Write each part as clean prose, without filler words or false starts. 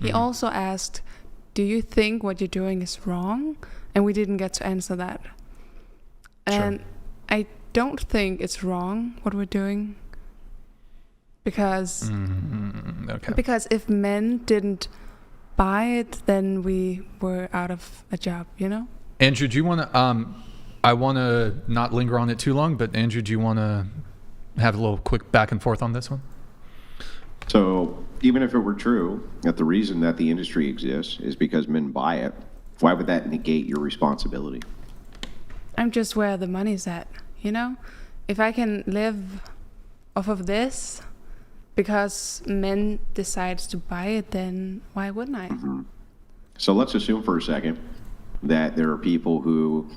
He also asked, do you think what you're doing is wrong? And we didn't get to answer that. And I don't think it's wrong what we're doing. Because if men didn't buy it, then we were out of a job, you know? Andrew, do you want to, I want to not linger on it too long, but Andrew, do you want to have a little quick back and forth on this one? So even if it were true that the reason that the industry exists is because men buy it, why would that negate your responsibility? I'm just where the money's at, you know? If I can live off of this because men decides to buy it, then why wouldn't I? Mm-hmm. So let's assume for a second that there are people who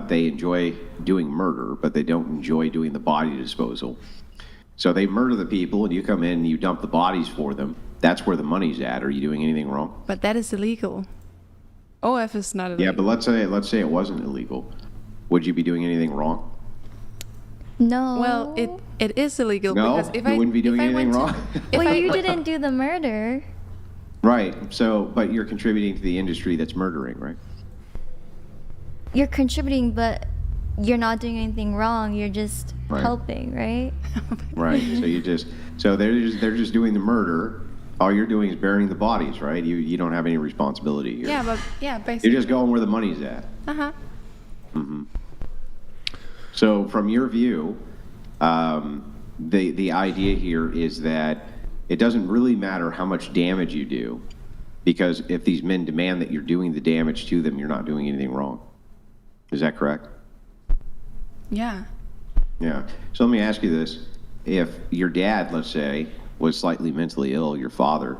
they enjoy doing murder, but they don't enjoy doing the body disposal. So they murder the people, and you come in and you dump the bodies for them. That's where the money's at. Are you doing anything wrong? But that is illegal. OF is not illegal. Yeah, but let's say it wasn't illegal. Would you be doing anything wrong? No. Well, it is illegal. No, because if you wouldn't be doing anything wrong. Well, you didn't do the murder. Right. So, but you're contributing to the industry that's murdering, right? You're contributing, but you're not doing anything wrong. You're just helping, right? Right. So they're just doing the murder. All you're doing is burying the bodies, right? You don't have any responsibility here. Yeah, basically. You're just going where the money's at. Uh-huh. Mm-hmm. So from your view, the idea here is that it doesn't really matter how much damage you do, because if these men demand that you're doing the damage to them, you're not doing anything wrong. Is that correct? Yeah. Yeah. So let me ask you this. If your dad, let's say, was slightly mentally ill, your father,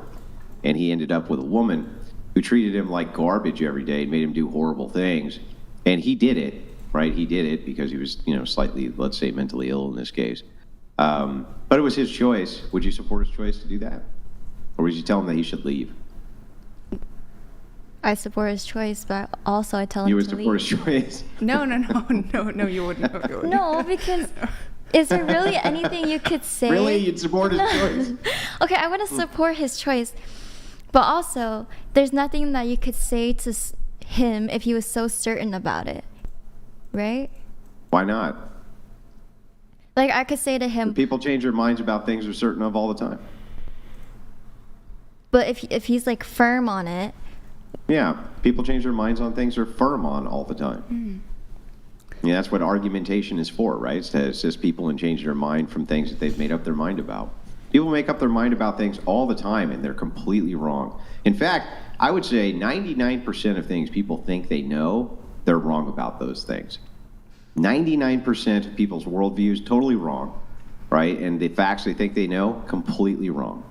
and he ended up with a woman who treated him like garbage every day and made him do horrible things, and he did it, right? He did it because he was, slightly, let's say, mentally ill in this case. But it was his choice. Would you support his choice to do that? Or would you tell him that he should leave? I support his choice, but also I tell him You to would support leave. his choice? No, you wouldn't. No, because is there really anything you could say? Really? You'd support his choice? Okay, I want to support his choice, but also there's nothing that you could say to him if he was so certain about it, right? Why not? Like I could say to him, People change their minds about things they're certain of all the time. But if he's like firm on it. Yeah, people change their minds on things they're firm on all the time. Yeah, that's what argumentation is for, right? It's to assist people and change their mind from things that they've made up their mind about. People make up their mind about things all the time, and they're completely wrong. In fact, I would say 99% of things people think they know, they're wrong about those things. 99% of people's worldview is totally wrong, right? And the facts they think they know, completely wrong.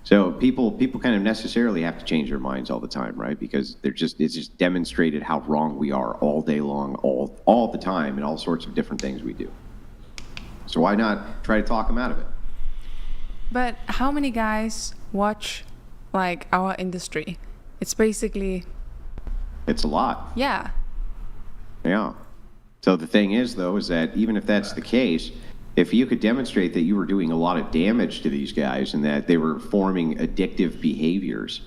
So people kind of necessarily have to change their minds all the time, right? Because it's just demonstrated how wrong we are all day long, all the time, and all sorts of different things we do. So why not try to talk them out of it? But how many guys watch like our industry? It's basically. It's a lot. Yeah. Yeah. So the thing is, though, is that even if that's the case, if you could demonstrate that you were doing a lot of damage to these guys and that they were forming addictive behaviors,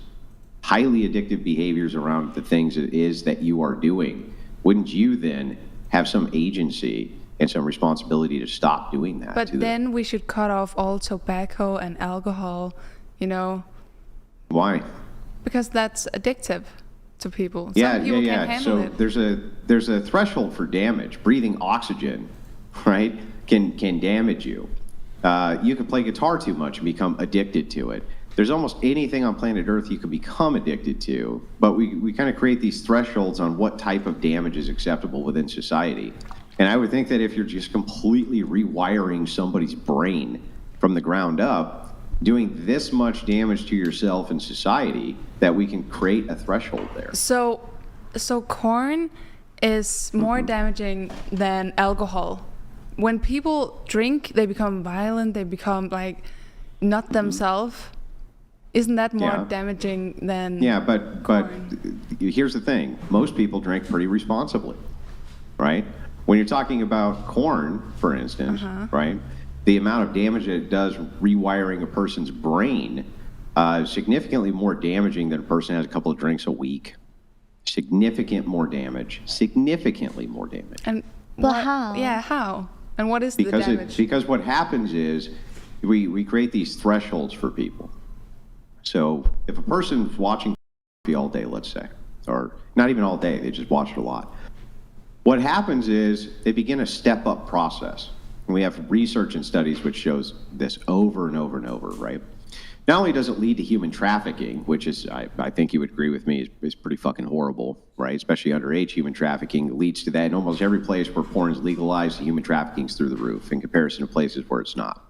highly addictive behaviors around the things it is that you are doing, wouldn't you then have some agency and some responsibility to stop doing that? But then we should cut off all tobacco and alcohol, Why? Because that's addictive to people. Yeah, Some people can't handle So it. there's a threshold for damage. Breathing oxygen, right, can damage you. You can play guitar too much and become addicted to it. There's almost anything on planet Earth you can become addicted to, but we kind of create these thresholds on what type of damage is acceptable within society. And I would think that if you're just completely rewiring somebody's brain from the ground up, doing this much damage to yourself and society, that we can create a threshold there. So corn is more damaging than alcohol. When people drink, they become violent, they become like not themselves. Isn't that more damaging than but here's the thing. Most people drink pretty responsibly, right? When you're talking about corn, for instance, right, the amount of damage that it does rewiring a person's brain significantly more damaging than a person has a couple of drinks a week. Significantly more damage. And But how? Yeah, how? And what is the damage? Because what happens is we create these thresholds for people. So if a person's watching TV all day, let's say, or not even all day, they just watch it a lot. What happens is they begin a step-up process. And we have research and studies which shows this over and over and over, right? Not only does it lead to human trafficking, which is, I think you would agree with me, is pretty fucking horrible, right? Especially underage human trafficking. It leads to that in almost every place where porn is legalized, human trafficking is through the roof in comparison to places where it's not.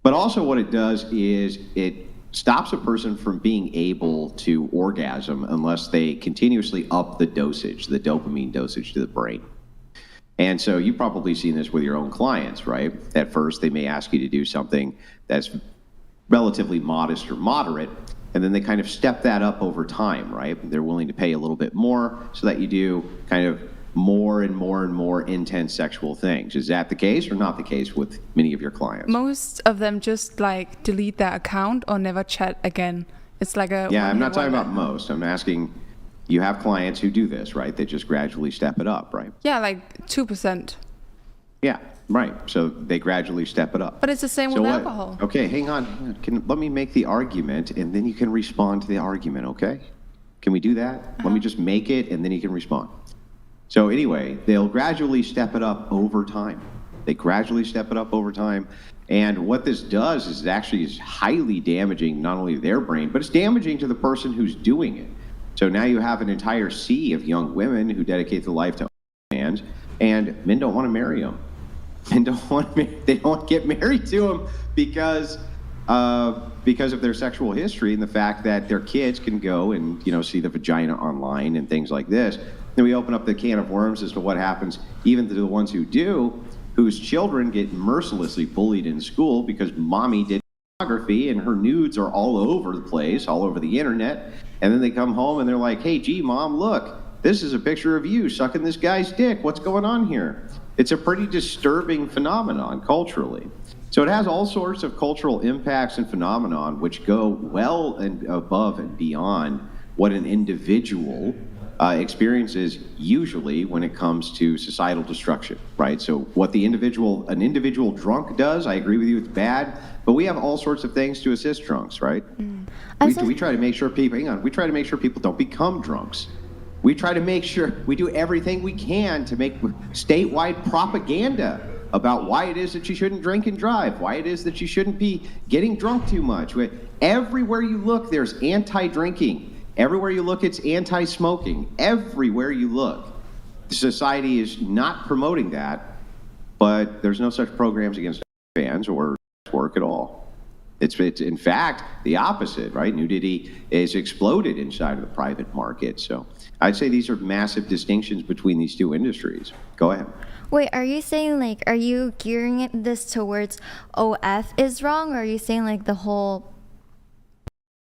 But also what it does is it stops a person from being able to orgasm unless they continuously up the dosage, the dopamine dosage to the brain. And so you've probably seen this with your own clients, right? At first, they may ask you to do something that's relatively modest or moderate, and then they kind of step that up over time, right? They're willing to pay a little bit more so that you do kind of more and more and more intense sexual things. Is that the case or not the case with many of your clients? Most of them just like delete their account or never chat again. It's like a Yeah, I'm not talking about most. I'm asking, you have clients who do this, right? They just gradually step it up, right? Yeah, like 2%. Yeah, right. So they gradually step it up. But it's the same So with what? alcohol. Okay, hang on. Let me make the argument, and then you can respond to the argument, okay? Can we do that? Let me just make it, and then you can respond. So anyway, they'll gradually step it up over time. And what this does is it actually is highly damaging not only their brain, but it's damaging to the person who's doing it. So now you have an entire sea of young women who dedicate their life to OnlyFans, and men don't want to marry them. They don't want to get married to them because of their sexual history and the fact that their kids can go and see the vagina online and things like this. Then we open up the can of worms as to what happens even to the ones who do, whose children get mercilessly bullied in school because mommy did pornography and her nudes are all over the place, all over the internet. And then they come home and they're like, hey, gee, mom, look, this is a picture of you sucking this guy's dick. What's going on here? It's a pretty disturbing phenomenon culturally. So it has all sorts of cultural impacts and phenomenon which go well and above and beyond what an individual experiences usually when it comes to societal destruction, right? So what an individual drunk does, I agree with you, it's bad, but we have all sorts of things to assist drunks, right? We try to make sure people, we try to make sure people don't become drunks. We try to make sure we do everything we can to make statewide propaganda about why it is that you shouldn't drink and drive, why it is that you shouldn't be getting drunk too much. Everywhere you look, there's anti-drinking. Everywhere you look, it's anti-smoking. Everywhere you look. Society is not promoting that, but there's no such programs against fans or work at all. It's in fact the opposite, right? Nudity is exploded inside of the private market. So I'd say these are massive distinctions between these two industries. Go ahead. Wait, are you saying are you gearing this towards OF is wrong, or are you saying the whole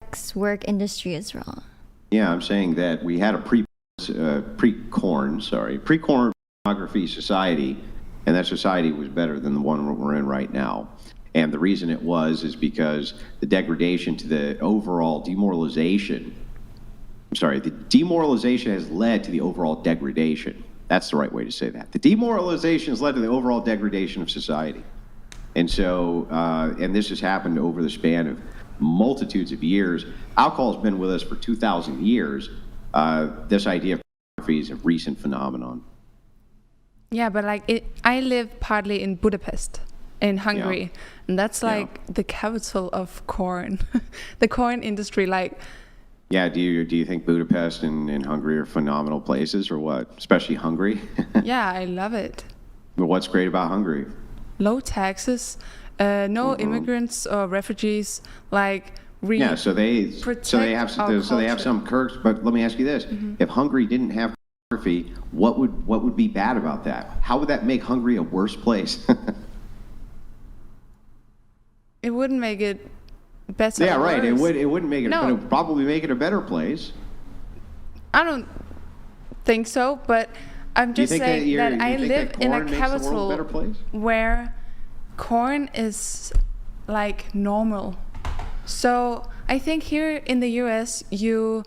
sex work industry is wrong? Yeah, I'm saying that we had a pre-corn pornography society, and that society was better than the one we're in right now. And the reason it is because the degradation to the overall demoralization has led to the overall degradation. That's the right way to say that. The demoralization has led to the overall degradation of society. And so, and this has happened over the span of multitudes of years. Alcohol's been with us for 2,000 years. This idea of pornography is a recent phenomenon. Yeah, but I live partly in Budapest, in Hungary, and that's the capital of corn, the corn industry. Yeah, do you think Budapest and Hungary are phenomenal places, or what? Especially Hungary? Yeah, I love it. But what's great about Hungary? Low taxes, no immigrants or refugees. So they have some quirks. But let me ask you this: if Hungary didn't have pornography, what would be bad about that? How would that make Hungary a worse place? It wouldn't make it better. Yeah, right. Worse. It wouldn't make it, but it would probably make it a better place. I don't think so, but I'm just saying that I live in a capital where corn is normal. So I think here in the US you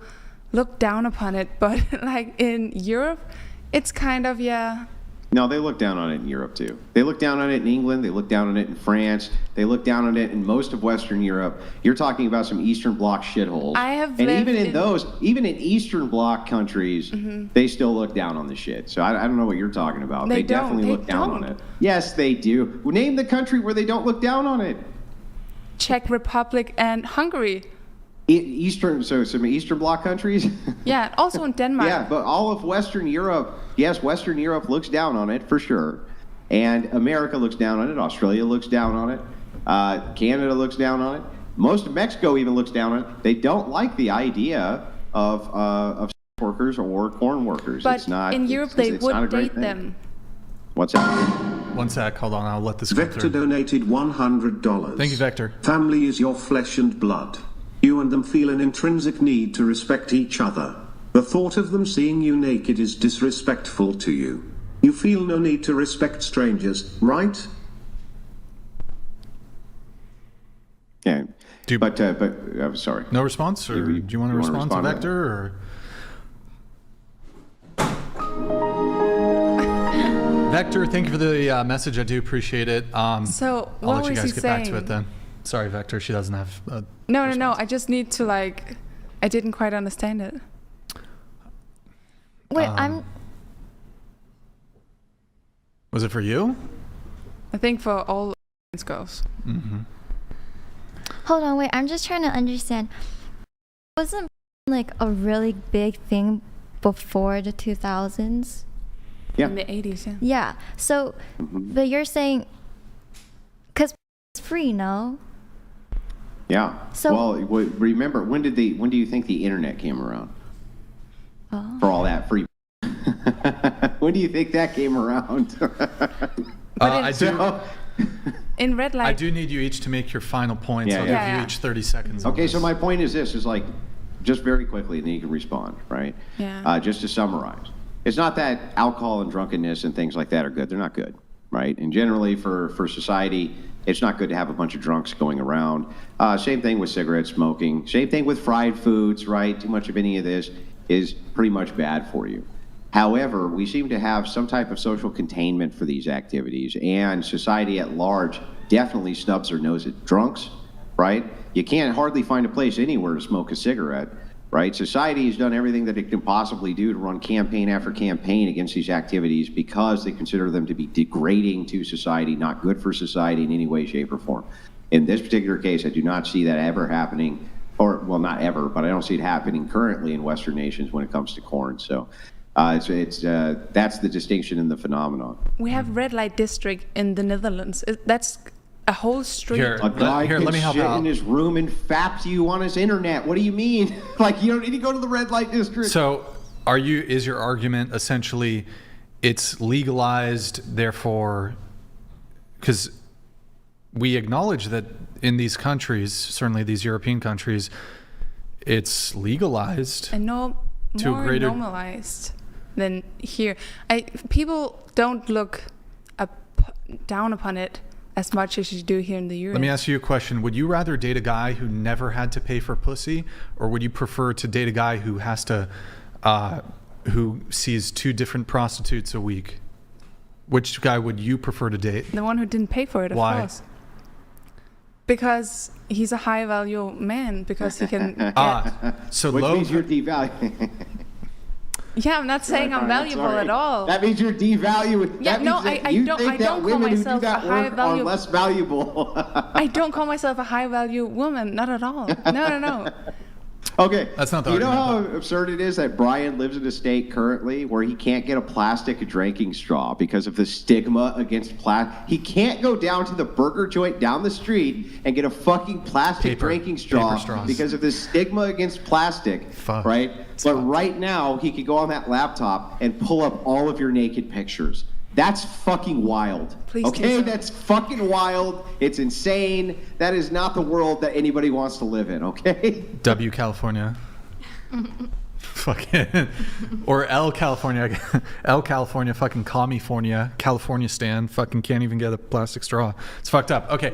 look down upon it, but like in Europe, it's kind of, yeah. No, they look down on it in Europe too. They look down on it in England. They look down on it in France. They look down on it in most of Western Europe. You're talking about some Eastern Bloc shitholes. I have and lived even in those, even in Eastern Bloc countries, they still look down on the shit. So I don't know what you're talking about. They definitely look down on it. Yes, they do. Name the country where they don't look down on it. Czech Republic and Hungary. Eastern, so some Eastern Bloc countries? Yeah, also in Denmark. Yeah, but all of Western Europe, yes, Western Europe looks down on it for sure. And America looks down on it. Australia looks down on it. Canada looks down on it. Most of Mexico even looks down on it. They don't like the idea of workers or corn workers. But it's not, in Europe, they would date them. What's that? One sec, hold on, I'll let this go Vector through. donated $100. Thank you, Vector. Family is your flesh and blood. You and them feel an intrinsic need to respect each other. The thought of them seeing you naked is disrespectful to you. You feel no need to respect strangers, right? Yeah. Do you- But I'm sorry. No response, or do you want to respond to Vector, or? Vector, thank you for the message. I do appreciate it. So I'll what let you was guys he get back to saying? it then. Sorry, Vector, she doesn't have a No. response. I just need to like. I didn't quite understand it. Wait, Was it for you? I think for all girls. hold on, wait, I'm just trying to understand. Wasn't like a really big thing before the 2000s? Yeah. In the 80s, yeah. Yeah. So, but you're saying, because it's free, no? Yeah. So- well, remember, when do you think the internet came around? For all that free. When do you think that came around? I do. So- In red light. I do need you each to make your final points. Yeah, I'll yeah. give you Yeah. each 30 seconds. on Okay, this. so my point is this, is like, just very quickly, and then you can respond, right? Yeah. Just to summarize. It's not that alcohol and drunkenness and things like that are good. They're not good, right? And generally for society, it's not good to have a bunch of drunks going around. Same thing with cigarette smoking. Same thing with fried foods, right? Too much of any of this is pretty much bad for you. However, we seem to have some type of social containment for these activities, and society at large definitely snubs their nose at drunks, right? You can't hardly find a place anywhere to smoke a cigarette, right? Society has done everything that it can possibly do to run campaign after campaign against these activities because they consider them to be degrading to society, not good for society in any way, shape, or form. In this particular case, I do not see that ever happening, or, well, not ever, but I don't see it happening currently in Western nations when it comes to corn. So that's the distinction in the phenomenon. We have red light district in the Netherlands. That's a whole street. Here. A guy Here, can let me help shit out. in his room and fap you on his internet. What do you mean? Like, you don't need to go to the red light district. So, is your argument essentially it's legalized, therefore, because we acknowledge that in these countries, certainly these European countries, it's legalized. And To a more greater- normalized than here. People don't look down upon it as much as you do here in the US. Let me ask you a question. Would you rather date a guy who never had to pay for pussy, or would you prefer to date a guy who has to, who sees 2 different prostitutes a week? Which guy would you prefer to date? The one who didn't pay for it, of Why? course. Because he's a high value man, because he can get... So Which low. means you're devaluing. Yeah, I'm not saying I'm valuable at all. That means you're devaluing. Yeah, that no, means that I you don't- think I that don't call women who do myself that a high work are value- less valuable. I don't call myself a high value woman, not at all. No. Okay. That's not the You know argument, how absurd it is that Brian lives in a state currently where he can't get a plastic drinking straw because of the stigma against plastic. He can't go down to the burger joint down the street and get a fucking plastic drinking straw Paper straws. because of the stigma against plastic. Fuck. Right? It's But fucked. right now, he could go on that laptop and pull up all of your naked pictures. That's fucking wild. Please do okay, so. that's fucking wild. It's insane. That is not the world that anybody wants to live in, okay? W California. Fucking. Or L California. L California, fucking California. California stand. Fucking can't even get a plastic straw. It's fucked up. Okay.